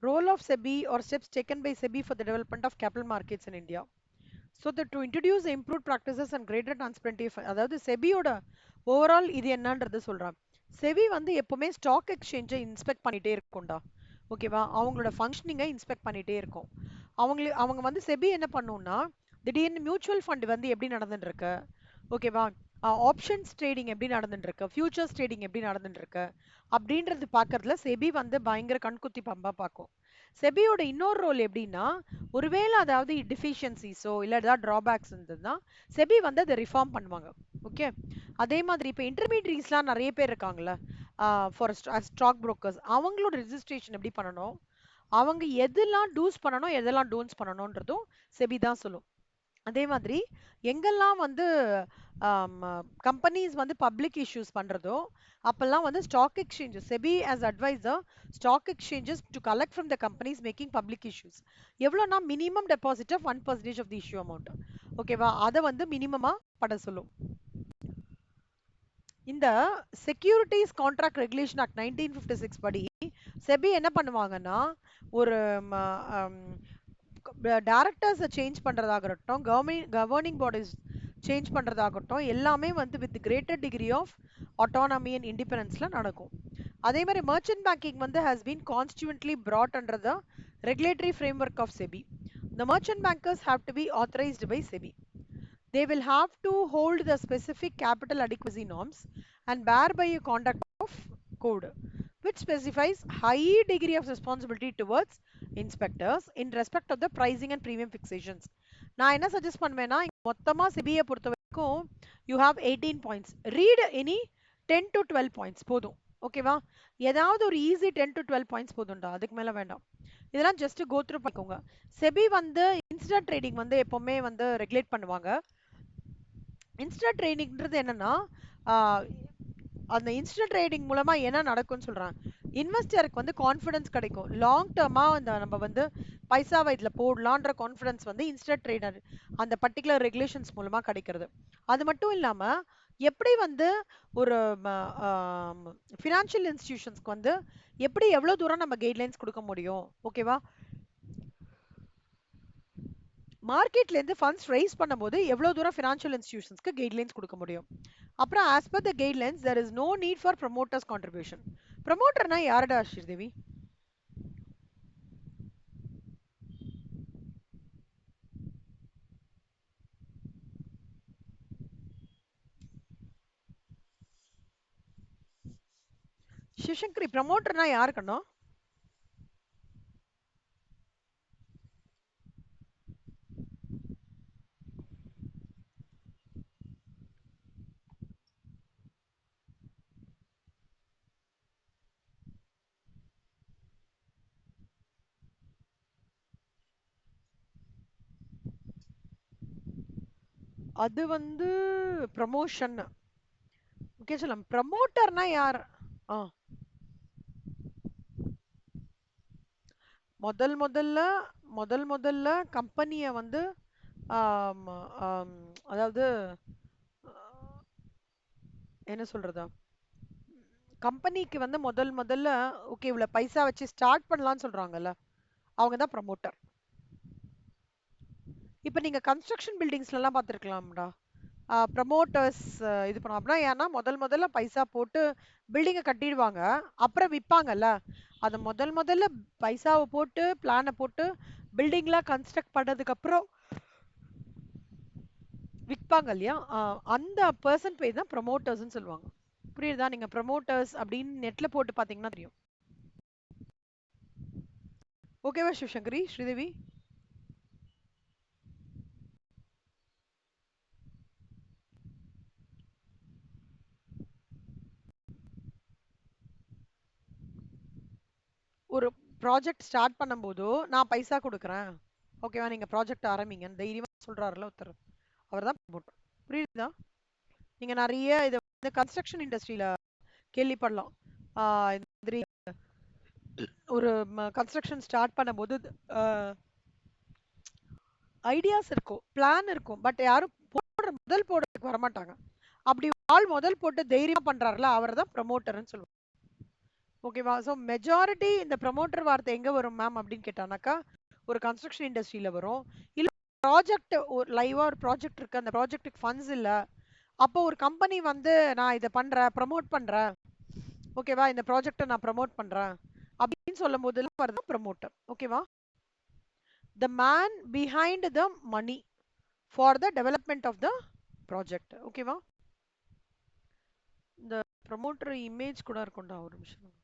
Role of SEBI or steps taken by SEBI for the development of capital markets in India. So to introduce improved practices and greater transparency, அதாவது செபியோட overall இது என்னன்றது சொல்றேன். SEBI வந்து எப்பவுமே stock எக்ஸ்சேஞ்சை inspect பண்ணிட்டே இருக்கும்டா. ஓகேவா? அவங்களோட ஃபங்க்ஷனிங்கை இன்ஸ்பெக்ட் பண்ணிட்டே இருக்கும். அவங்க வந்து செபி என்ன பண்ணும்னா, திடீர்னு மியூச்சுவல் ஃபண்ட் வந்து எப்படி நடந்துட்டு இருக்கு, ஓகேவா, ஆப்ஷன்ஸ் ட்ரேடிங் எப்படி நடந்துட்டு இருக்கு, ஃபியூச்சர்ஸ் ட்ரேடிங் எப்படி நடந்துட்டு இருக்கு அப்படின்றது பார்க்கறதுல செபி வந்து பயங்கர கண்குத்தி பம்பா பார்க்கும். செபியோட இன்னொரு ரோல் எப்படின்னா, ஒருவேளை அதாவது டிஃபிஷியன்சிஸோ இல்லை ஏதாவது ட்ராபேக்ஸ் இருந்ததுன்னா செபி வந்து அதை ரிஃபார்ம் பண்ணுவாங்க. ஓகே, அதே மாதிரி இப்போ இன்டர்மீடியட்ஸ்லாம் நிறைய பேர் இருக்காங்கல்ல, ஃபார் ஸ்டாக் புரோக்கர்ஸ், அவங்களோட ரெஜிஸ்ட்ரேஷன் எப்படி பண்ணணும், அவங்க எதெல்லாம் டூஸ் பண்ணணும் எதெல்லாம் டோன்ட்ஸ் பண்ணணும்ன்றதும் செபி தான் சொல்லும். அதே மாதிரி எங்கெல்லாம் வந்து கம்பெனிஸ் வந்து பப்ளிக் இஷ்யூஸ் பண்றதோ அப்பெல்லாம் வந்து stock exchanges, SEBI as adviser, stock exchanges to collect from the companies making public issues எவ்வளோனா minimum deposit of 1% of the issue amount. ஓகேவா, அதை வந்து மினிமமா பட சொல்லும். இந்த செக்யூரிட்டிஸ் கான்ட்ராக்ட் ரெகுலேஷன் ஆக்ட் 1956 படி செபி என்ன பண்ணுவாங்கன்னா, ஒரு டைரக்டர்ஸை சேஞ்ச் பண்றதாகட்டும், கவர்னிங் பாடிஸ் சேஞ்ச் பண்றதாகட்டும், எல்லாமே வந்து with greater degree of autonomy and இண்டிபெண்டன்ஸ்ல நடக்கும். அதே மாதிரி மர்ச்சன்ட் பேங்கிங் வந்து has been constantly brought under the regulatory framework of SEBI. The merchant bankers have to be authorized by SEBI. They will have to hold the specific capital adequacy norms and bear by a conduct of code, which specifies high degree of responsibility towards inspectors in respect of the pricing and premium fixations. நான் என்ன suggest பண்ணுவேன்னா, மொத்தமா செபியை பொறுத்த வரைக்கும் you have 18 points, read any 10 to 12 points போதும். ஓகேவா, ஏதாவது ஒரு ஈஸி 10 to 12 பாயிண்ட்ஸ் போதும்டா, அதுக்கு மேல வேண்டாம். இதெல்லாம் ஜஸ்ட் கோ த்ரூ பண்ணிக்கோங்க. செபி வந்து இன்ஸ்டன்ட் ட்ரேடிங் வந்து எப்பவுமே வந்து ரெகுலேட் பண்ணுவாங்க. இன்ஸ்டன்ட் ட்ரேடிங்ன்றது என்னன்னா, அந்த இன்ஸ்டன்ட் ட்ரேடிங் மூலமா என்ன நடக்கும்னு சொல்றேன், இன்வெஸ்டருக்கு வந்து கான்ஃபிடன்ஸ் கிடைக்கும். லாங் டேர்மா அந்த நம்ம வந்து பைசாவை இதுல போடலான்ற கான்ஃபிடன்ஸ் வந்து இன்ஸ்டன்ட் ட்ரேடர் அந்த பர்டிகுலர் ரெகுலேஷன்ஸ் மூலமா கிடைக்கிறது. அது மட்டும் இல்லாம எப்படி வந்து ஒரு ஃபினான்ஷியல் இன்ஸ்டிடியூஷன்ஸ்க்கு வந்து எப்படி எவ்வளவு தூரம் நம்ம கைட்லைன்ஸ் கொடுக்க முடியும், ஓகேவா, மார்க்கெட்ல இருந்து ஃபண்ட்ஸ் ரைஸ் பண்ணும்போது எவ்வளவு தூரம் ஃபினான்ஷியல் இன்ஸ்டிடியூஷன்ஸ்க்கு கைட்லைன்ஸ் கொடுக்க முடியும். அப்புறம் as per the guidelines there is no need for promoters contribution. ப்ரமோட்டர்னா யாருடா ஸ்ரீதேவி? சிவசங்கரி, ப்ரமோட்டர்னா யாருக்கணும்? அது வந்து ப்ரமோஷன். ஓகே சொல்லலாம். ப்ரமோட்டர்னா யார்? ஆ, முதல் முதல்ல முதல்ல கம்பெனியை வந்து ஆம், ஆம், அதாவது என்ன சொல்றதா, கம்பெனிக்கு வந்து முதல்ல ஓகே இவ்வளவு பைசா வச்சு ஸ்டார்ட் பண்ணலாம்னு சொல்றாங்கல்ல, அவங்க தான் ப்ரமோட்டர். இப்போ நீங்க கன்ஸ்ட்ரக்ஷன் பில்டிங்ஸ்ல எல்லாம் பார்த்துருக்கலாம்டா, ப்ரமோட்டர்ஸ் இது பண்ணுவோம். அப்படின்னா ஏன்னா முதல்ல பைசா போட்டு பில்டிங்கை கட்டிடுவாங்க, அப்புறம் விற்பாங்கல்ல. அதை முதல்ல பைசாவை போட்டு பிளானை போட்டு பில்டிங்லாம் கன்ஸ்ட்ரக்ட் பண்ணதுக்கு அப்புறம் விற்பாங்க இல்லையா, அந்த பர்சன் பேர் தான் ப்ரமோட்டர்ஸ்னு சொல்லுவாங்க. புரியுதா? நீங்க ப்ரமோட்டர்ஸ் அப்படின்னு நெட்ல போட்டு பாத்தீங்கன்னா தெரியும். ஓகேவா சிவசங்கரி, ஸ்ரீதேவி? ஒரு ப்ராஜெக்ட் ஸ்டார்ட் பண்ணும்போதோ நான் பைசா கொடுக்குறேன், ஓகேவா, நீங்க ப்ராஜெக்ட் ஆரம்பிங்கன்னு தைரியமா சொல்றாருல ஒருத்தர், அவர் தான் ப்ரமோட்டர். புரியுதா? நீங்க நிறைய இதை வந்து கன்ஸ்ட்ரக்ஷன் இண்டஸ்ட்ரியில கேள்விப்படலாம். இந்த மாதிரி ஒரு கன்ஸ்ட்ரக்ஷன் ஸ்டார்ட் பண்ணும்போது ஐடியாஸ் இருக்கும், பிளான் இருக்கும், பட் யாரும் முதல் போடுறதுக்கு வரமாட்டாங்க. அப்படி ஆள் முதல் போட்டு தைரியமா பண்றாருல, அவர் தான் ப்ரமோட்டர்னு சொல்லுவாங்க. ஓகேவா? ஸோ மெஜாரிட்டி இந்த ப்ரமோட்டர் வார்த்தை எங்க வரும் மேம் அப்படின்னு கேட்டானாக்கா, ஒரு கன்ஸ்ட்ரக்ஷன் இண்டஸ்ட்ரியில வரும். இல்ல ப்ராஜெக்ட் ஒரு லைவா ஒரு ப்ராஜெக்ட் இருக்கு, அந்த ப்ராஜெக்ட்டுக்கு ஃபண்ட்ஸ் இல்ல. அப்போ ஒரு கம்பெனி வந்து நான் இதை பண்றேன், ப்ரமோட் பண்றேன், ஓகேவா, இந்த ப்ராஜெக்ட்டை நான் ப்ரமோட் பண்றேன் அப்படின்னு சொல்லும் போதெல்லாம் வருது ப்ரமோட்டர். ஓகேவா? The man behind the money for the development of the project. ஓகேவா? இந்த ப்ரமோட்டர் இமேஜ் கூட இருக்கும்டா, ஒரு நிமிஷம்.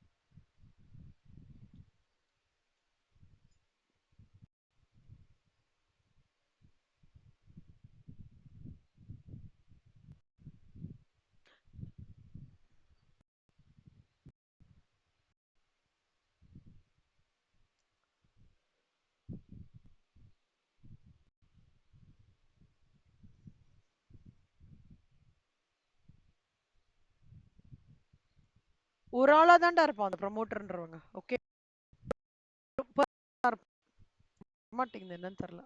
ஒரு ஆளா தான்டா இருப்பான் அந்த ப்ரமோட்டர்ன்றவங்க. ஓகே, மாட்டேங்குது என்னன்னு தெரியல.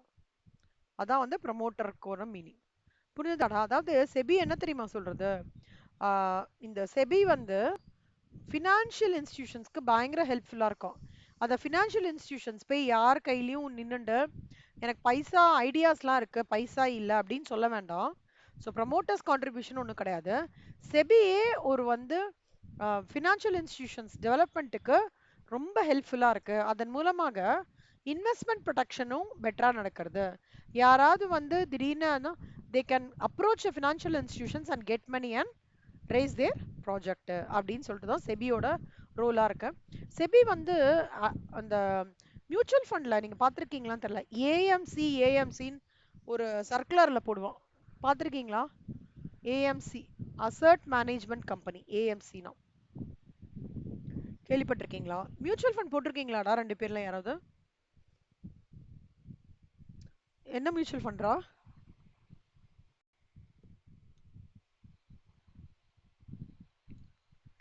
அதான் வந்து ப்ரமோட்டருக்கோட மீனிங். புரியுதாடா? அதாவது செபி என்ன தெரியுமா சொல்றது? இந்த செபி வந்து ஃபினான்ஷியல் இன்ஸ்டிடியூஷன்ஸ்க்கு பயங்கர ஹெல்ப்ஃபுல்லா இருக்கும். அந்த ஃபினான்ஷியல் இன்ஸ்டிடியூஷன்ஸ் போய் யார் கையிலயும் நின்னுண்டு எனக்கு பைசா ஐடியாஸ்லாம் இருக்கு, பைசா இல்ல அப்படின்னு சொல்ல வேண்டாம். ஸோ ப்ரமோட்டர்ஸ் கான்ட்ரிபியூஷன் ஒன்றும் கிடையாது. செபியே ஒரு வந்து ஃபினான்ஷியல் இன்ஸ்டிடியூஷன்ஸ் டெவலப்மெண்ட்டுக்கு ரொம்ப ஹெல்ப்ஃபுல்லா இருக்கு. அதன் மூலமாக இன்வெஸ்ட்மெண்ட் ப்ரொடெக்ஷனும் பெட்டரா நடக்கிறது. யாராவது வந்து திடீர்னு they can approach financial institutions and get money and raise their project அப்படின்னு சொல்லிட்டு தான் செபியோட ரோலா இருக்கு. செபி வந்து அந்த மியூச்சுவல் ஃபண்ட்ல நீங்க பார்த்திருக்கீங்களான்னு தெரியல, ஏஎம்சி ஏஎம்சின்னு ஒரு சர்க்குலர்ல போடுவோம், பார்த்திருக்கீங்களா? ஏஎம்சி அசர்ட் மேனேஜ்மெண்ட் கம்பெனி, ஏஎம்சினா கேள்விப்பட்டிருக்கீங்களா? மியூச்சுவல் ஃபண்ட் போட்டிருக்கீங்களாடா ரெண்டு பேர்ல யாராவது? என்ன மியூச்சுவல் ஃபண்ட்ரா?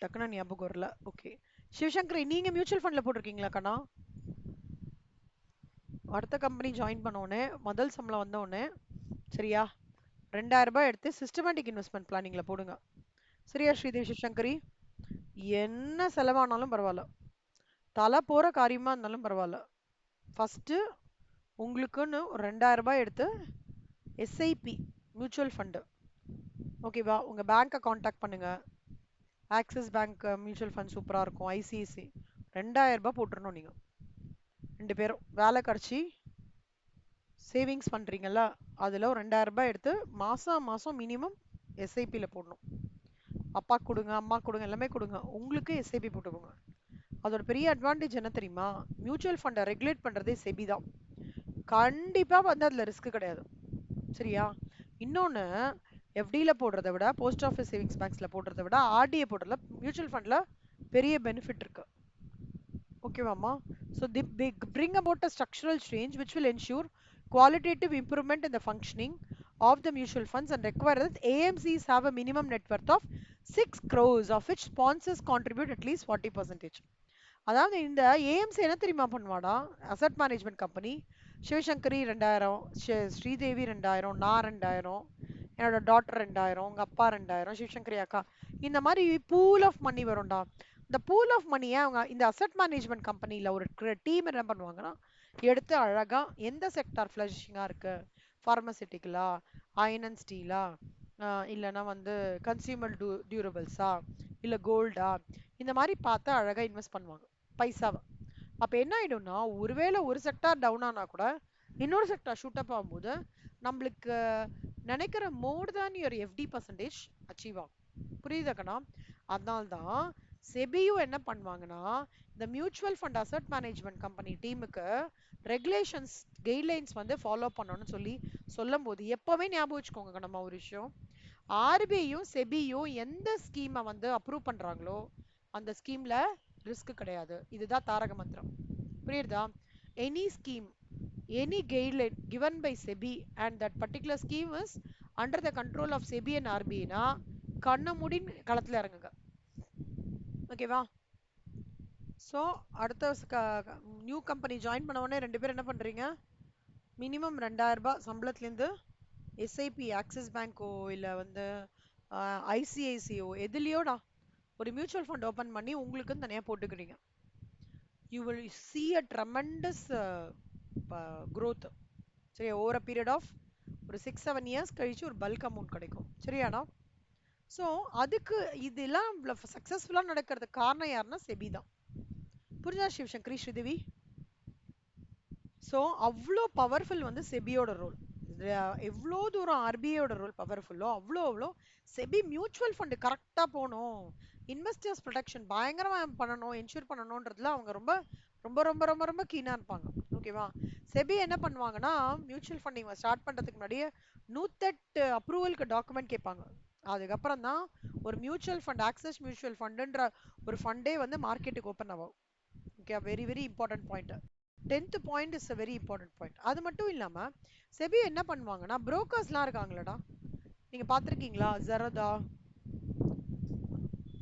டக்குனு ஞாபகம் வரல. ஓகே, சிவசங்கரி நீங்க மியூச்சுவல் ஃபண்ட்ல போட்டிருக்கீங்களா கண்ணா? அடுத்த கம்பெனி ஜாயின் பண்ண உடனே முதல் சம்பளம் வந்த உடனே சரியா 2000 ரூபாய் எடுத்து சிஸ்டமேட்டிக் இன்வெஸ்ட்மெண்ட் பிளானிங்ல போடுங்க. சரியா ஸ்ரீதேவி சிவசங்கரி? என்ன செலவானாலும் பரவாயில்ல, தலை போற காரியமா இருந்தாலும் பரவாயில்ல, ஃபர்ஸ்ட் உங்களுக்குன்னு ஒரு 2000 ரூபாய் எடுத்து எஸ்ஐபி மியூச்சுவல் ஃபண்டு, ஓகேவா, உங்க பேங்கை காண்டாக்ட் பண்ணுங்க. ஆக்சிஸ் பேங்க் மியூச்சுவல் ஃபண்ட் சூப்பரா இருக்கும், ஐசிஐசி. 2000 ரூபாய் போட்டுருணும் நீங்க ரெண்டு பேரும். வேலை கிடைச்சி சேவிங்ஸ் பண்றீங்கல்ல, அதுல ஒரு 2000 ரூபாய் எடுத்து மாசம் மாசம் மினிமம் எஸ்ஐபியில் போடணும். அப்பா கொடுங்க, அம்மா கொடுங்க, எல்லாமே கொடுங்க, உங்களுக்கு எஸ்ஐபி போட்டுக்கோங்க. அதோட பெரிய அட்வான்டேஜ் என்ன தெரியுமா? மியூச்சுவல் ஃபண்டை ரெகுலேட் பண்றதே செபி தான். கண்டிப்பா வந்து அதுல ரிஸ்க் கிடையாது. சரியா? இன்னொன்னு, எஃப்டில போடுறதை விட போஸ்ட் ஆஃபீஸ் சேவிங்ஸ் பேங்க்ஸ்ல போடுறதை விட ஆர்டிஏ போடுறதுல மியூச்சுவல் ஃபண்ட்ல பெரிய பெனிஃபிட் இருக்கு. ஓகேவாமா? So the bring about a structural change which will ensure qualitative improvement in the functioning of the mutual funds and require that AMCs have a minimum net worth of 6 crores, of which sponsors contribute at least 40%. அதாவது இந்த AMC என்ன தெரியுமா பண்ணுவாடா? Asset management company. Sivasankari 2000, Sridevi 2000, நான் 2000, என்னோட daughter 2000, உங்க அப்பா 2000, சிவசங்கரி அக்கா, இந்த மாதிரி பூல் ஆஃப் மணி வரும்டா. இந்த பூல் ஆஃப் மணியை அவங்க இந்த அசட் மேனேஜ்மெண்ட் கம்பெனியில் ஒரு டீம் என்ன பண்ணுவாங்கன்னா எடுத்து அழகா எந்த செக்டார் ஃப்ளஷிங்காக இருக்கு, ஃபார்மசிட்டிக்கலா, அயன் அண்ட் ஸ்டீலா, இல்லைன்னா வந்து கன்சியூமர் டியூரபிள்ஸா, இல்லை கோல்டா, இந்த மாதிரி பார்த்து அழகா இன்வெஸ்ட் பண்ணுவாங்க பைசாவை. அப்போ என்ன ஆயிடும்னா, ஒருவேளை ஒரு செக்டார் டவுன் ஆனா கூட இன்னொரு செக்டார் ஷூட் அப் ஆகும்போது நம்மளுக்கு நினைக்கிற more than your FD percentage achieve ஆகும். புரியுதா கண்ணா? அதனால்தான் செபியும் என்ன பண்ணுவாங்கன்னா, இந்த mutual fund asset management company டீமுக்கு ரெகுலேஷன்ஸ் கைட்லைன்ஸ் வந்து ஃபாலோ பண்ணணும்னு சொல்லும் போது எப்பவுமே ஞாபகம் வச்சுக்கோங்க நம்ம ஒரு விஷயம், ஆர்பிஐயும் செபியும் எந்த ஸ்கீமை வந்து அப்ரூவ் பண்றாங்களோ அந்த ஸ்கீம்ல ரிஸ்க் கிடையாது. இதுதான் தாரக மந்திரம். புரியுதா? Any scheme, any guideline given by SEBI and that particular scheme is under the control of SEBI and RBI னா கண்ண மூடி களத்துல இறங்குங்க. ஓகேவா? ஸோ அடுத்த நியூ கம்பெனி ஜாயின் பண்ண உடனே ரெண்டு பேரும் என்ன பண்றீங்க? மினிமம் 2000 ரூபாய் சம்பளத்துலேருந்து எஸ்ஐபி ஆக்சிஸ் பேங்கோ இல்லை வந்து ஐசிஐசிஓ எதுலையோடா ஒரு மியூச்சுவல் ஃபண்ட் ஓபன் பண்ணி உங்களுக்குன்னு தனியா போட்டுக்கிறீங்க. You will see a tremendous growth. சரி, ஓவர் a period of ஒரு 6-7 years கழிச்சு ஒரு பல்க் அமௌண்ட் கிடைக்கும். சரியாடா? ஸோ அதுக்கு இதெல்லாம் சக்சஸ்ஃபுல்லா நடக்கிறதுக்கு காரணம் யாருன்னா செபி தான். புரிஞ்சா சிவசங்கரி, ஸ்ரீதேவி? ஸோ அவ்வளோ பவர்ஃபுல் வந்து செபியோட ரோல். எவ்வளோ தூரம் ஆர்பிஐயோட ரோல் பவர்ஃபுல்லோ அவ்வளோ அவ்வளோ செபி மியூச்சுவல் ஃபண்டு கரெக்டாக போகணும், இன்வெஸ்டர்ஸ் ப்ரொடெக்ஷன் பயங்கரமாக பண்ணணும், என்ஷூர் பண்ணணுன்றதுல அவங்க ரொம்ப ரொம்ப ரொம்ப ரொம்ப ரொம்ப கீனாக இருப்பாங்க. ஓகேவா? செபி என்ன பண்ணுவாங்கன்னா, மியூச்சுவல் ஃபண்டிங் ஸ்டார்ட் பண்ணுறதுக்கு முன்னாடியே 108 அப்ரூவலுக்கு டாக்குமெண்ட் கேட்பாங்க. அதுக்கப்புறம் தான் ஒரு மியூச்சுவல் ஃபண்ட், ஆக்சஸ் மியூச்சுவல் ஃபண்டுன்ற ஒரு ஃபண்டே வந்து மார்க்கெட்டுக்கு ஓப்பன் ஆகும். Okay, very very important point. 10th point is a very important point. அது மட்டும் இல்லாம செபி என்ன பண்ணுவாங்கன்னா, புரோக்கர்ஸ்லாம் இருக்காங்களடா, நீங்க பாத்திருக்கீங்களா? Zerodha,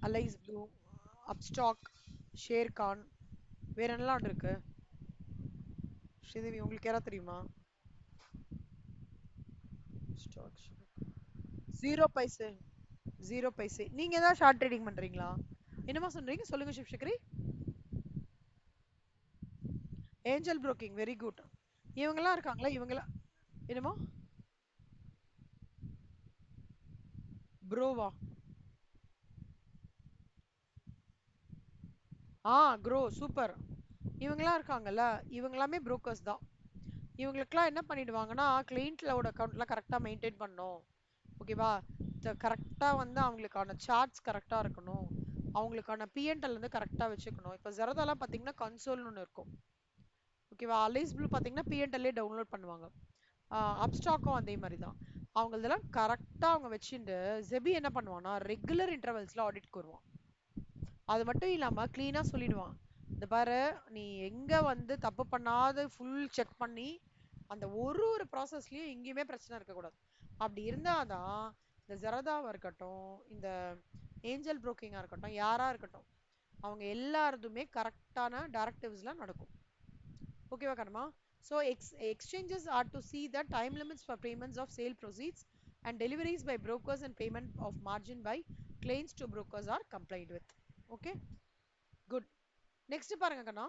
Alice Blue, Upstox, Sharekhan, வேற என்னலாம் இருக்கு ஸ்ரீதேவி, உங்களுக்கு யாரா தெரியுமா? Stock, zero paise, zero paise. நீங்க ஏதாவது ஷார்ட் ட்ரேடிங் பண்றீங்களா? என்னமா சொல்றீங்க, சொல்லுங்க Sivasankari. Angel Broking, very good. இவங்கெல்லாம் இருக்காங்களா? இவங்கெல்லாம் என்னமோ ப்ரோவா? Grow, super. இவங்கெல்லாம் இருக்காங்கல்ல, இவங்கெல்லாமே புரோக்கர்ஸ் தான். இவங்களுக்குலாம் என்ன பண்ணிடுவாங்கன்னா, கிளைண்ட்லோட அக்கௌண்ட்லாம் கரெக்டாக மெயின்டைன் பண்ணணும். ஓகேவா? கரெக்டாக வந்து அவங்களுக்கான சார்ட்ஸ் கரெக்டாக இருக்கணும், அவங்களுக்கான பிஎன்எல் வந்து கரெக்டாக வச்சுக்கணும். இப்போ ஜெரதாலாம் பார்த்தீங்கன்னா கன்சோல்னு ஒன்று இருக்கும். ஓகேவா? அலைஸ் ப்ளூ பார்த்தீங்கன்னா பிஎன்எல்லே டவுன்லோட் பண்ணுவாங்க. அப்ஸ்டாக்கும் அதே மாதிரி தான். அவங்க இதெல்லாம் கரெக்டாக அவங்க வச்சுட்டு ஜெபி என்ன பண்ணுவான்னா, ரெகுலர் இன்டர்வல்ஸில் ஆடிட்க்கு வருவான். அது மட்டும் இல்லாமல் க்ளீனாக சொல்லிடுவான், இந்த பாரு, நீ எங்கே வந்து தப்பு பண்ணாத ஃபுல் செக் பண்ணி அந்த ஒரு ஒரு ப்ராசஸ்லயும் எங்கேயுமே பிரச்சனை இருக்கக்கூடாது. அப்படி இருந்தாதான் இந்த ஜெரதாவா இருக்கட்டும், இந்த ஏஞ்சல் புரோக்கிங்கா இருக்கட்டும், யாரா இருக்கட்டும், அவங்க எல்லாருதுமே கரெக்டான டைரக்டிவ்ஸ்ல நடக்கும். ஓகேவா கர்மா? So exchanges are to see the time limits for payments of sale proceeds and deliveries by brokers and payment of margin by claims to brokers are complied with. Okay, good. Next பாருங்க கண்ணா,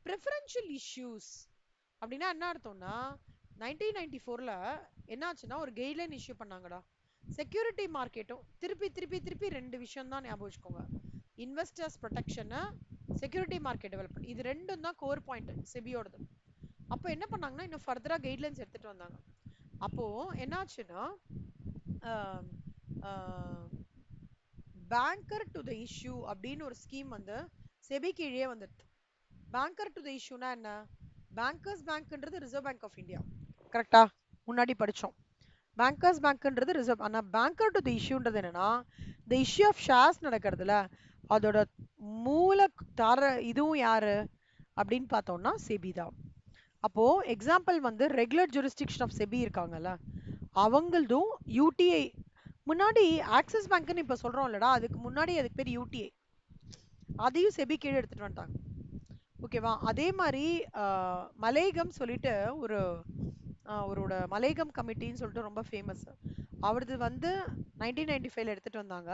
preferential issues அப்படின்னா என்ன அர்த்தம்னா, 1994ல என்ன ஆச்சுன்னா ஒரு guideline issue பண்ணாங்கடா. Security மார்க்கெட்டும் திருப்பி திருப்பி திருப்பி ரெண்டு விஷயம் தான் ஞாபகம் வச்சுக்கோங்க, investors protection, security market development, இது ரெண்டும் தான் கோர் பாயிண்ட் செபியோடது. அப்போ என்ன பண்ணாங்கன்னா, இன்னும் ஃபர்தரா கைட்லைன்ஸ் எடுத்துட்டு வந்தாங்க. அப்போ என்னாச்சுன்னா, பேங்கர் டு த இஷ்யூ அப்படின்னு ஒரு ஸ்கீம் வந்து செபி கீழே வந்துடுது. பேங்கர் டு த இஷ்யூனா என்ன? பேங்கர்ஸ் பேங்க்ன்றது ரிசர்வ் பேங்க் ஆஃப் இந்தியா, கரெக்டா? முன்னாடி படிச்சோம். பேங்கர்ஸ் பேங்க்ன்றது ரிசர்வ். ஆனா பேங்கர் டு தி இஷ்யூன்றது என்னன்னா, இந்த இஷ்யூ ஆஃப் ஷேர்ஸ் நடக்கிறதுல அதோட மூல தர இதுவும் யாரு அப்படின்னு பார்த்தோம்னா செபி தான். அப்போ எக்ஸாம்பிள் வந்து ரெகுலர் ஜூரிஸ்டிக்ஷன் ஆஃப் செபி இருக்காங்கல்ல, அவங்களதும் யூடிஐ. முன்னாடி ஆக்சிஸ் பேங்க்னு இப்ப சொல்றோம் இல்லடா, அதுக்கு முன்னாடி அதுக்கு பேர் யூடிஐ, அதையும் செபி கீழே எடுத்துட்டு வந்துட்டாங்க. ஓகேவா? அதே மாதிரி மலேகம் சொல்லிட்டு ஒரு அவரோட மலேகம் கமிட்டின்னு சொல்லிட்டு ரொம்ப ஃபேமஸ். அவரது வந்து 1995ல எடுத்துட்டு வந்தாங்க.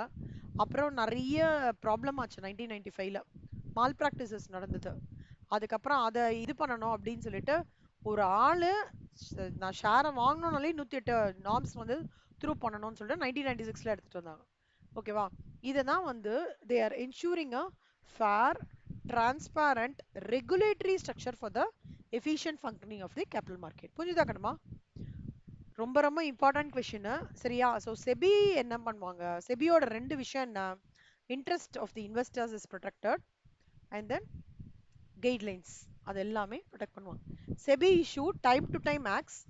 அப்புறம் நிறைய ப்ராப்ளம் ஆச்சு 1995ல, மால் ப்ராக்டிசஸ் நடந்தது. அதுக்கப்புறம் அதை இது பண்ணணும் அப்படின்னு சொல்லிட்டு ஒரு ஆளு, நான் ஷேரை வாங்கணும்னாலே 108 நார்ம்ஸ் வந்து த்ரூ பண்ணணும்னு சொல்லிட்டு 1996ல எடுத்துட்டு வந்தாங்க. ஓகேவா? இதை தான் வந்து they are ensuring a fair, transparent regulatory structure for the efficient functioning of the capital market. புரியுதா கண்ணம்மா? ரொம்ப ரொம்ப இம்பார்ட்டன்ட் கொஸ்டின். சரியா? ஸோ செபி என்ன பண்ணுவாங்க, செபியோட ரெண்டு விஷயம் என்ன, interest of the investors is protected and then guidelines, அது எல்லாமே ப்ரொடெக்ட் பண்ணுவாங்க. SEBI issue time to time acts,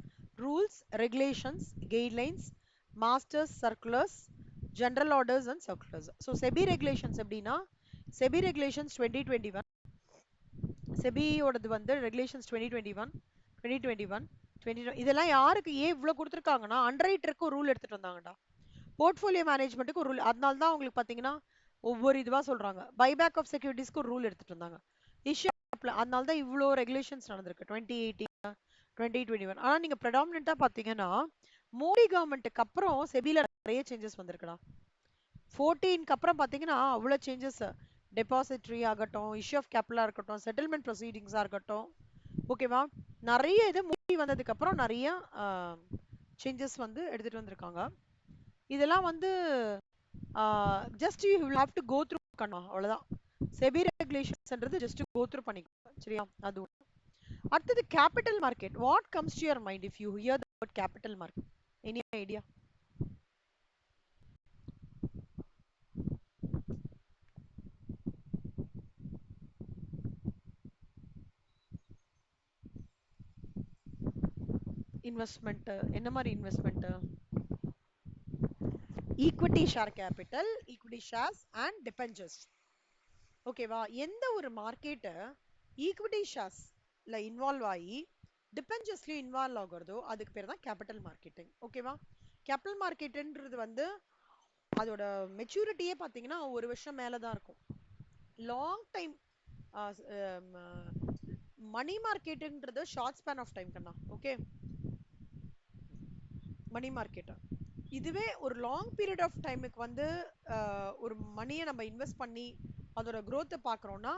rules, regulations, guidelines, masters circulars, general orders and circulars. So SEBI regulations எப்படின்னா, செபி ரெகுலேஷன்ஸ் 2021, செபியோடது வந்து ரெகுலேஷன்ஸ் 2021, 2021, 20, இதெல்லாம் யாருக்கு ஏன் இவ்வளோ கொடுத்துருக்காங்கன்னா, அண்டர்ரைட்டருக்கு ஒரு ரூல் எடுத்துட்டு வந்தாங்கடா, போர்ட்ஃபோலியோ மேனேஜ்மெண்ட்டுக்கு ஒரு ரூல். அதனால தான் உங்களுக்கு பார்த்தீங்கன்னா ஒவ்வொரு இதுவாக சொல்றாங்க. பைபேக் ஆஃப் செக்யூரிட்டிஸ்க்கு ஒரு ரூல் எடுத்துட்டு வந்தாங்க. இஷ்யூ, அதனால தான் இவ்வளோ ரெகுலேஷன்ஸ் நடந்திருக்கு 2018, 2021. ஆனால் நீங்கள் ப்ரெடாமினெண்ட்டாக பார்த்தீங்கன்னா மோடி கவர்மெண்ட்டுக்கு அப்புறம் செபியில் நிறைய சேஞ்சஸ் வந்திருக்குடா. 14க்கு அப்புறம் பார்த்தீங்கன்னா அவ்வளோ சேஞ்சஸ். டெபாசிட்ரி ஆகட்டும், இஷ்யூ ஆஃப் கேபிட்டலாக இருக்கட்டும், செட்டில்மெண்ட் ப்ரொசீடிங்ஸாக இருக்கட்டும், ஓகேவா, நிறைய இது மூடி வந்ததுக்கு அப்புறம் நிறைய சேஞ்சஸ் வந்து எடுத்துட்டு வந்திருக்காங்க. இதெல்லாம் வந்து just you will have to go through கண்ணா, அவ்வளவுதான். செபி ரெகுலேஷன்ஸ்ன்றது ஜஸ்ட் கோ த்ரூ பண்ணிக்கோ, சரியா? அது அடுத்தது capital market. What comes to your mind if you hear the word capital market? Any idea? Investment என்ன மாதிரி investment? Equity share capital, equity shares and debentures. ஓகேவா? எந்த ஒரு மார்க்கெட்டை ஈக்விட்டி ஷேர்ஸ்ல இன்வால்வ் ஆகி டிபெஞ்சர்ஸ்லயும் இன்வால்வ் ஆகுறதோ அதுக்கு பேர் தான் கேபிட்டல் மார்க்கெட்டிங். ஓகேவா? கேபிட்டல் மார்க்கெட்ன்றது வந்து அதோட மெச்சூரிட்டியே பார்த்தீங்கன்னா ஒரு வருஷம் மேலே தான் இருக்கும். லாங் டைம் மணி மார்க்கெட்டுன்றது ஷார்ட் ஸ்பேன் ஆஃப் டைம் கண்ணா. ஓகே, மணி மார்க்கெட் இதுவே ஒரு லாங் பீரியட் ஆஃப் டைமுக்கு வந்து ஒரு மணியை நம்ம இன்வெஸ்ட் பண்ணி அதோட growth பார்க்குறோம்னா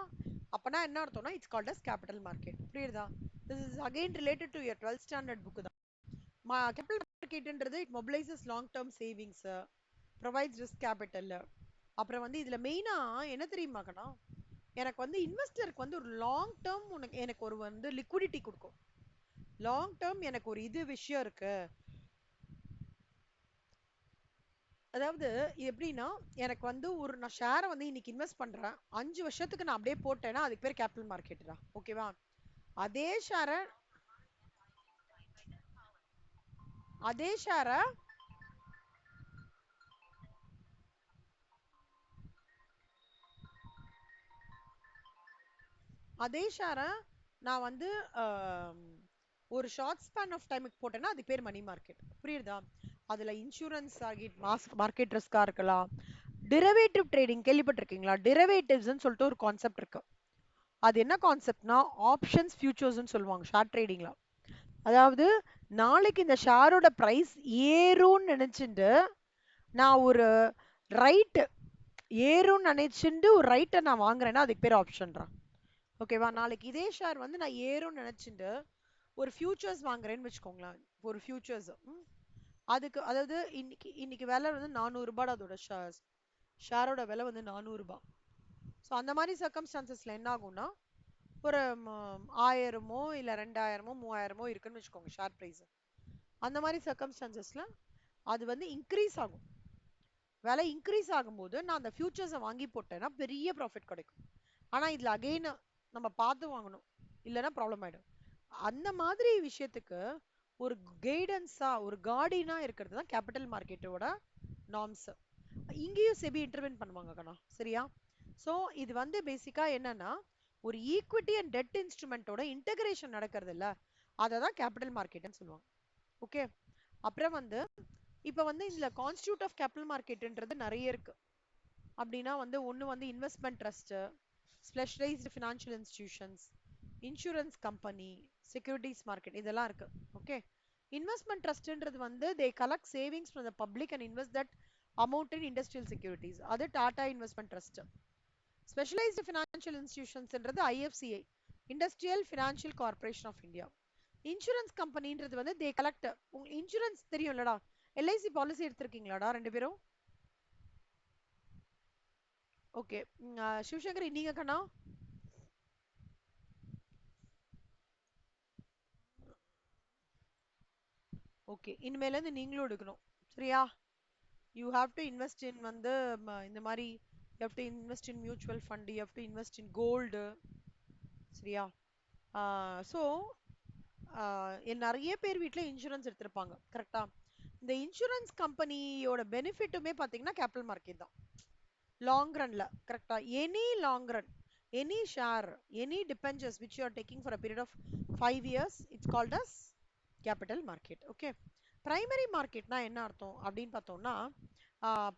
அப்பனா என்ன அர்த்தம்னா it's called as capital market. புரியுதா? This is again related to your 12th standard book தான். கேபிட்டல் மார்க்கெட்ன்றது it mobilises long term savings, provides risk capital. அப்புறம் வந்து இதுல மெயினா என்ன தெரியுமாக்கண்ணா, எனக்கு வந்து இன்வெஸ்டருக்கு வந்து ஒரு லாங் டேர்ம் எனக்கு ஒரு வந்து லிக்விடிட்டி கொடுக்கும். லாங் டேர்ம் எனக்கு ஒரு இது விஷயம் இருக்கு. அதாவது எப்படின்னா, எனக்கு வந்து ஒரு நான் ஷேரை வந்து இன்னைக்கு இன்வெஸ்ட் பண்றேன், 5 வருஷத்துக்கு நான் அப்படியே போட்டேன்னா அதுக்கு பேர் கேபிட்டல் மார்க்கெட் தான். ஓகேவா? அதே ஷேரை அதே ஷேரை அதே ஷேரை நான் வந்து ஆம், ஒரு ஷார்ட் ஸ்பேன் ஆஃப் டைமுக்கு போட்டேன்னா அது பேர் மணி மார்க்கெட். புரியுதா? அதுல இன்சூரன்ஸ் ஆகி மார்க்கெட் ரிஸ்கா இருக்கலாம். டிரைவேட்டிவ் ட்ரேடிங் கேள்விப்பட்டிருக்கீங்களா? டிரைவேட்டிவ்ஸ்னு சொல்லிட்டு ஒரு கான்செப்ட் இருக்கு. அது என்ன கான்செப்ட்னா ஆப்ஷன்ஸ் ஃபியூச்சர்ஸ்னு சொல்லுவாங்க ஷேர் ட்ரேடிங்ல. அதாவது நாளைக்கு இந்த ஷேரோட பிரைஸ் ஏறும்னு நினைச்சுட்டு நான் ஒரு ரைட் ஏறும்னு நினைச்சுட்டு ஒரு ரைட்டை நான் வாங்குறேன்னா அதுக்கு பேர் ஆப்ஷன்றான். ஓகேவா? நாளைக்கு இதே ஷேர் வந்து நான் ஏறும்னு நினைச்சுட்டு ஒரு ஃபியூச்சர்ஸ் வாங்குறேன்னு வச்சுக்கோங்களேன். ஒரு ஃபியூச்சர்ஸ் அதுக்கு அதாவது இன்னைக்கு இன்னைக்கு விலை வந்து 400 ரூபாய், அதோட ஷேரோட விலை வந்து 400 ரூபாய். ஸோ அந்த மாதிரி சர்க்கம்ஸ்டான்சஸ்ல என்ன ஆகும்னா ஒரு 1000மோ இல்ல 2000மோ 3000மோ இருக்குன்னு வச்சுக்கோங்க ஷேர் பிரைஸ். அந்த மாதிரி சர்க்கம்ஸ்டான்சஸ்ல அது வந்து இன்க்ரீஸ் ஆகும். விலை இன்க்ரீஸ் ஆகும்போது நான் அந்த ஃபியூச்சர்ஸை வாங்கி போட்டேன்னா பெரிய ப்ராஃபிட் கிடைக்கும். ஆனா இதுல அகைன் நம்ம பார்த்து வாங்கணும், இல்லைன்னா ப்ராப்ளம் ஆயிடும். அந்த மாதிரி விஷயத்துக்கு ஒரு கைடன்ஸா ஒரு கார்டினா இருக்கிறது தான் கேபிட்டல் மார்க்கெட்டோட நார்ம்ஸ். இங்கேயும் செபி இன்டர்வென்ட் பண்ணுவாங்க கண்ணா, சரியா? ஸோ இது வந்து பேசிக்கா என்னன்னா ஒரு ஈக்விட்டி அண்ட் டெட் இன்ஸ்ட்ருமெண்ட்டோட இன்டகிரேஷன் நடக்கிறது இல்ல, அதை தான் கேபிட்டல் மார்க்கெட்னு சொல்லுவாங்க. ஓகே, அப்புறம் வந்து இப்போ வந்து இதுல கான்ஸ்டியூட் ஆஃப் கேபிட்டல் மார்க்கெட்ன்றது நிறைய இருக்கு. அப்படின்னா வந்து ஒன்று வந்து investment trust, specialised financial institutions, insurance company, securities market, இதெல்லாம் இருக்கு. ஓகே, இன்வெஸ்ட்மெண்ட் ட்ரஸ்ட்ன்றது வந்து they collect savings from the public and invest that amount in industrial securities, அது Tata investment trust. Specialised financial இன்ஸ்டிடியூஷன்ஸ்ன்றது IFCI, industrial financial corporation of India. Insurance கம்பெனின்றது வந்து they collect, insurance தெரியும்லடா, LIC policy எடுத்திருக்கீங்களாடா ரெண்டு பேரும்? ஓகே, சிவசங்கரி நீங்க கண்ணா? ஓகே, இனிமேல இருந்து நீங்களும் எடுக்கணும், சரியா? You have to invest in வந்து இந்த மாதிரி you have to invest in mutual fund, you have to invest in gold, சரியா? ஸோ நிறைய பேர் வீட்டில் இன்சூரன்ஸ் எடுத்திருப்பாங்க, கரெக்டா? இந்த இன்சூரன்ஸ் கம்பெனியோட பெனிஃபிட்டுமே பார்த்தீங்கன்னா கேபிட்டல் மார்க்கெட் தான் லாங் ரன்ல, கரெக்டா? Any long run, any share, any debentures which you are taking for a period of 5 years, it's called as capital market. Okay, primary மார்க்கெட்னா என்ன அர்த்தம் அப்படின்னு பார்த்தோம்னா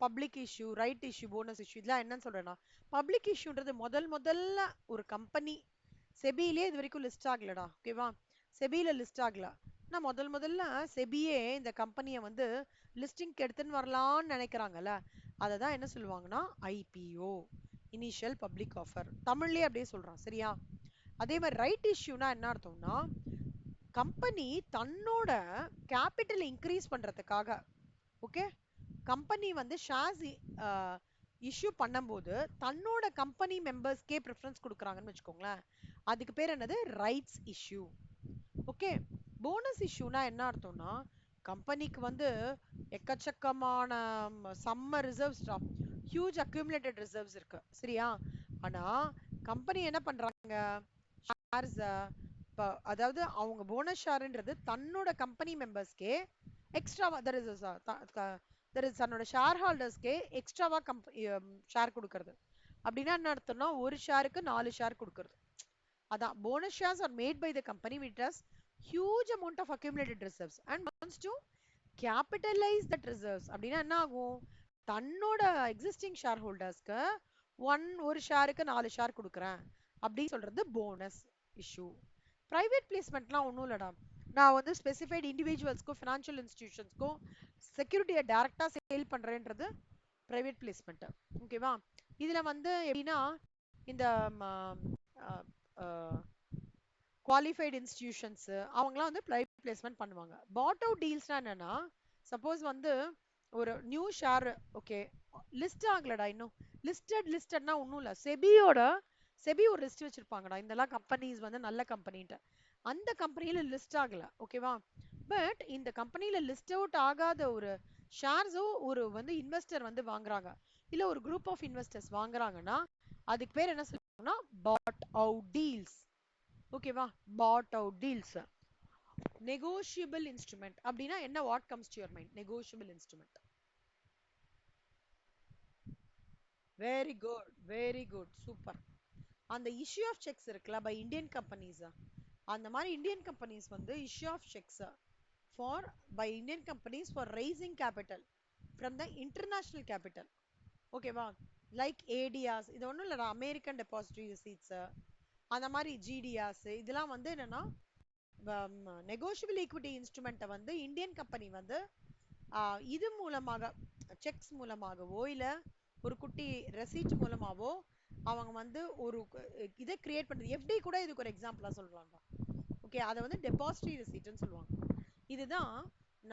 public issue, right issue, bonus issue, இதெல்லாம் என்னன்னு சொல்றேன்னா பப்ளிக் இஷ்யூன்றது முதல்ல ஒரு கம்பெனி செபியிலே இது வரைக்கும் லிஸ்ட் ஆகலடா, ஓகேவா? செபியில லிஸ்ட் ஆகல. நான் முதல்ல செபியே இந்த கம்பெனியை வந்து லிஸ்டிங் எடுத்துன்னு வரலாம்னு நினைக்கிறாங்கல்ல, அதை தான் என்ன சொல்லுவாங்கன்னா ஐபிஓ, இனிஷியல் பப்ளிக் ஆஃபர், தமிழ்லயே அப்படியே சொல்றான் சரியா. அதே மாதிரி ரைட் இஷ்யூனா என்ன அர்த்தம்னா கம்பெனி தன்னோட கேபிட்டல் இன்க்ரீஸ் பண்றதுக்காக, ஓகே, கம்பெனி வந்து ஷேர்ஸ் இஷ்யூ பண்ணும்போது தன்னோட கம்பெனி மெம்பர்ஸ்க்கே ப்ரிஃபரன்ஸ் கொடுக்குறாங்கன்னு வச்சுக்கோங்களேன், அதுக்கு பேர் என்னது ரைட்ஸ் இஷ்யூ. ஓகே, போனஸ் இஷ்யூனா என்ன அர்த்தம்னா கம்பெனிக்கு வந்து எக்கச்சக்கமான summer reserves, huge accumulated reserves இருக்கு சரியா. ஆனா கம்பெனி என்ன பண்றாங்க, ஷேர்ஸ், அதாவது அவங்க போனஸ் ஷேர்ன்றது தன்னோட கம்பெனி மெம்பர்ஸ்க்கே எக்ஸ்ட்ராவா, தட் இஸ் தன்னோட ஷேர் ஹோல்டர்ஸ்க்கே எக்ஸ்ட்ராவா ஷேர் கொடுக்கறது. அப்படின்னா என்ன அர்த்தம்னா ஒரு ஷேருக்கு 4 ஷேர் கொடுக்கறது. அதான் bonus shares are made by the company which has huge amount of accumulated reserves and wants to capitalize that reserves. அப்படின்னா என்ன ஆகும், தன்னோட எக்ஸிஸ்டிங் ஷேர் ஹோல்டர்ஸ்க்கு ஒரு ஷேருக்கு 4 ஷேர் கொடுக்குறேன் அப்படின்னு சொல்றது போனஸ் இஷ்யூ. பிரைவேட் பிளேஸ்மெண்ட்லாம் ஒன்றும் இல்லடா, நான் வந்து ஸ்பெசிஃபைட் இண்டிவிஜுவல்ஸ்க்கும் ஃபினான்ஷியல் இன்ஸ்டிடியூஷன்ஸ்க்கும் செக்யூரிட்டியை டைரக்டா சேல் பண்றேன்றது பிரைவேட் பிளேஸ்மெண்ட். ஓகேவா, இதுல வந்து எப்படின்னா இந்த குவாலிஃபைடு இன்ஸ்டிடியூஷன்ஸ் அவங்கலாம் வந்து பிரைவேட் பிளேஸ்மெண்ட் பண்ணுவாங்க. பாட் அவுட் டீல்ஸ்னா என்னன்னா, சப்போஸ் வந்து ஒரு நியூ ஷேர், ஓகே, லிஸ்ட் ஆகலடா இன்னும், லிஸ்டட்னா ஒன்றும் இல்லை, செபி ஒரு லிஸ்ட் வச்சிருப்பாங்கடா, இதெல்லாம் கம்பெனிஸ் வந்து நல்ல கம்பெனின்ட்டு, அந்த கம்பெனியில லிஸ்ட் ஆகல, ஓகேவா. பட் இந்த கம்பெனியில லிஸ்ட் அவுட் ஆகாத ஒரு ஷேர்ஸோ ஒரு வந்து இன்வெஸ்டர் வந்து வாங்குறாங்க, இல்ல ஒரு குரூப் ஆஃப் இன்வெஸ்டர்ஸ் வாங்குறாங்கன்னா அதுக்கு பேர் என்ன சொல்லுவாங்கன்னா பாட் அவுட் டீல்ஸ். ஓகேவா, bought out deals. Negotiable instrument அப்படின்னா என்ன, what comes to your mind, negotiable instrument. Very good, very good, super. அந்த இஷ்யூ ஆஃப் செக்ஸ் இருக்குல்ல பை இந்தியன் கம்பெனிஸ், அந்த மாதிரி இந்தியன் கம்பெனிஸ் வந்து issue of cheques for by Indian companies for raising capital from the international capital. ஓகேவா, like ADRs, இது ஒன்றும் இல்லைடா, American depository receipts, அந்த மாதிரி ஜிடிஆர்ஸ், இதெல்லாம் வந்து என்னன்னா நெகோஷியபிள் ஈக்விட்டி இன்ஸ்ட்ருமெண்ட்டை வந்து இந்தியன் கம்பெனி வந்து இது மூலமாக, செக்ஸ் மூலமாகவோ இல்ல ஒரு குட்டி ரெசீட் மூலமாவோ அவங்க வந்து ஒரு இதை கிரியேட் பண்றது. எஃப்டி கூட இதுக்கு ஒரு எக்ஸாம்பிளா சொல்றாங்க. ஓகே, அதை வந்து டெபாசிட்டரி ரெசீட்னு சொல்லுவாங்க. இதுதான்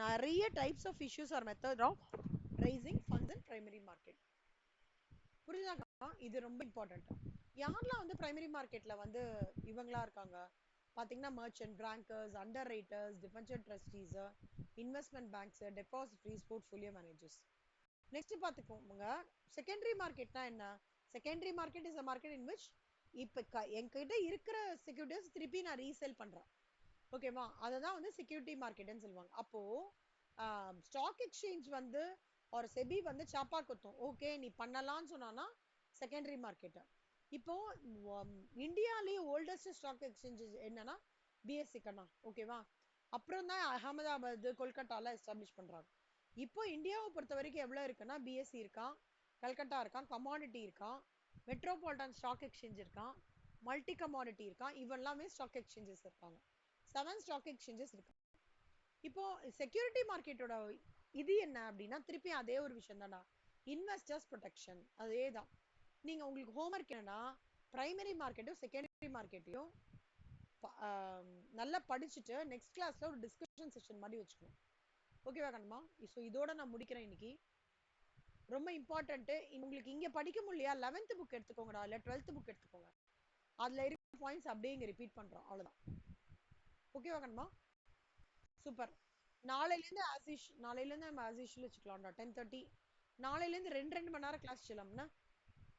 நிறைய types of issues or method of raising funds in primary market. புரியுதாக்கா, இது ரொம்ப இம்பார்ட்டன்ட். யாரெல்லாம் வந்து பிரைமரி மார்க்கெட்ல வந்து இவங்களா இருக்காங்க பாத்தீங்கன்னா, merchant, bankers, underwriters, debenture trustees, investment banks, depositories, portfolio managers. Next பாத்துக்கோங்க, செகண்டரி மார்க்கெட்னா என்ன. Secondary market is a market in which இப்ப என்கிட்ட இருக்கிற செக்யூரிட்டிஸ் திருப்பி நான் ரீசேல் பண்றேன். ஓகேவா, அததான் வந்து செக்யூரிட்டி மார்க்கெட்னு சொல்லுவாங்க. அப்போ ஸ்டாக் எக்ஸ்சேஞ்ச் வந்து ஒரு செபி வந்து சாப்பா குத்தும், ஓகே நீ பண்ணலாம்னு சொன்னானா செகண்டரி மார்க்கெட். இப்போ இந்தியாலேயே ஓல்டஸ்ட் ஸ்டாக் எக்ஸ்சேஞ்ச் என்னன்னா பிஎஸ்சி கண்ணா. ஓகேவா, அப்புறம் தான் அகமதாபாத், கொல்கட்டால எஸ்டாப்ளிஷ் பண்றாங்க. இப்போ இந்தியாவை பொறுத்த வரைக்கும் எவ்வளவு இருக்குன்னா பிஎஸ்சி இருக்கான், கல்கட்டா இருக்கான், கமாடிட்டி இருக்கான், மெட்ரோபாலிட்டன் ஸ்டாக் எக்ஸ்சேஞ்ச் இருக்கான், மல்டி கமாடிட்டி இருக்கான், இவெல்லாமே ஸ்டாக் எக்ஸ்சேஞ்சஸ் இருக்காங்க. 7 ஸ்டாக் எக்ஸ்சேஞ்சஸ் இருக்கு. இப்போ செக்யூரிட்டி மார்க்கெட்டோட இது என்ன அப்படின்னா திருப்பி அதே ஒரு விஷயம் தானா, இன்வெஸ்டர்ஸ் ப்ரொடெக்ஷன். அதே தான். நீங்க உங்களுக்கு ஹோம்ஒர்க் என்னன்னா பிரைமரி மார்க்கெட்டும் செகண்டரி மார்க்கெட்டையும் நல்லா படிச்சுட்டு நெக்ஸ்ட் கிளாஸ்ல ஒரு டிஸ்கஷன் செஷன் மாதிரி வச்சுக்கணும். ஓகேவா கண்ணமா. ஸோ இதோட நான் முடிக்கிறேன் இன்னைக்கு. ரொம்ப இம்பார்ட்டன்ட், உங்களுக்கு இங்க படிக்க முடியலையா 11th புக் எடுத்துக்கோங்கடா, இல்ல 12th புக் எடுத்துக்கோங்க, அதுல இருக்க பாயிண்ட்ஸ் அப்படியே இங்க ரிப்பீட் பண்றோம், அவ்வளவுதான். ஓகேவா கண்ணமா, சூப்பர். நாளையில இருந்து நம்ம ஆஸ் யூஷுவல் வச்சுக்கலாம்டா 10:30. நாளையில இருந்து 2 மணி நேரம் கிளாஸ் வச்சுக்கலாம்னா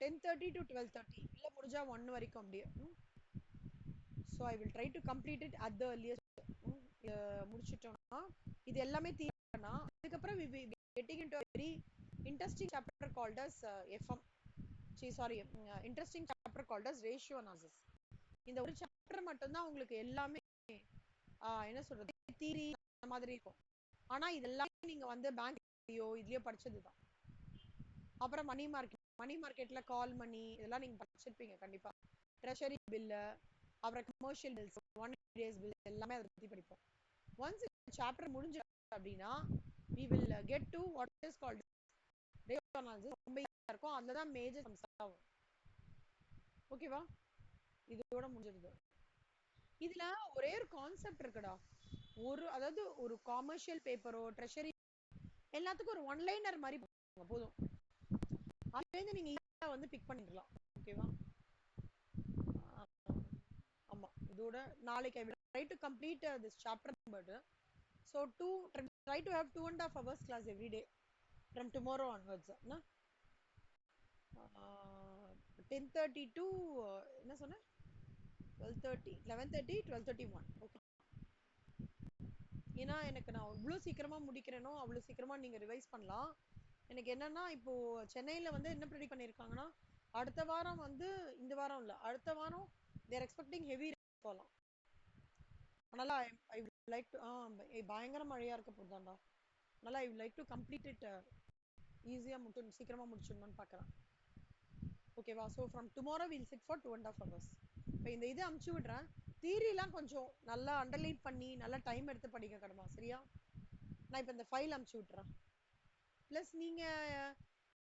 10:30 to 12:30, இல்ல முடிஞ்சா 1 வரைக்கும் அப்படியே. So I will try to complete it at the earliest. முடிச்சிட்டோம்னா இது எல்லாமே தீர்னா அதுக்கப்புறம் we will getting into a very interesting chapter called as interesting chapter called as ratio analysis. இந்த ஒரு சாப்டர் மட்டும் தான் உங்களுக்கு எல்லாமே என்ன சொல்றது தியரி அந்த மாதிரி இருக்கும். ஆனா இதெல்லாம் நீங்க வந்து பேங்க்லயோ இதுலயோ படிச்சதுதான். அப்புறம் மணி மார்க்கெட்ல கால் மணி இதெல்லாம் நீங்க படிச்சிருப்பீங்க கண்டிப்பா. ட்ரெஷரி பில், அப்புறம் கமர்ஷியல் பில்ஸ், 180 days பில், எல்லாமே அதை பத்தி படிப்போம். ஒன்ஸ் சாப்டர் முடிஞ்சு அப்படின்னா we will get to what is called data analysis ரொம்ப ஈஸியா இருக்கும். அதுல தான் மேஜர் சம்ஸ் ஆகும். ஓகேவா? இதோட முடிஞ்சிருது. இதுல ஒரே ஒரு கான்செப்ட் இருக்குடா. அதாவது ஒரு காமர்ஷியல் பேப்பரோ ட்ரெஷரி எல்லாத்துக்கும் ஒரு ஒன் லைனர் மாதிரி போதும். அதுலேருந்து நீங்க ஈஸியா வந்து பிக் பண்ணிடலாம். ஓகேவா? ஆமா. இதோட நாளைக்கு I will try to complete this chapter number. So try to have 2.5 hours class every day from tomorrow onwards. Na? 10:30 to என்ன சொன்ன 12:30 11:30 12:31. ஓகே. ஏன்னா எனக்கு நான் இவ்வளோ சீக்கிரமா முடிக்கிறேனோ அவ்வளோ சீக்கிரமா நீங்க ரிவைஸ் பண்ணலாம். எனக்கு என்னன்னா இப்போ சென்னையில வந்து என்ன ப்ரெடிக்ட் பண்ணியிருக்காங்கன்னா அடுத்த வாரம் வந்து இந்த வாரம் இல்ல அடுத்த வாரம் தேர் எக்ஸ்பெக்டிங் ஹெவி போகலாம். அதனால ஐ லைக் டு பயங்கர மழையா இருக்க போதாண்டா. அதனால I like to complete it ஈஸியா சீக்கிரமா முடிச்சிடணும்னு பார்க்குறேன். ஓகேவா? So from tomorrow will chit for 2.5 hours. இப்போ இந்த இது அமுச்சு விடுறேன். தியரிலாம் கொஞ்சம் நல்லா அண்டர்லைன் பண்ணி நல்லா டைம் எடுத்து படிக்க கடமா. சரியா? நான் இப்போ இந்த ஃபைல் அமுச்சு விட்டுறேன். ப்ளஸ் நீங்க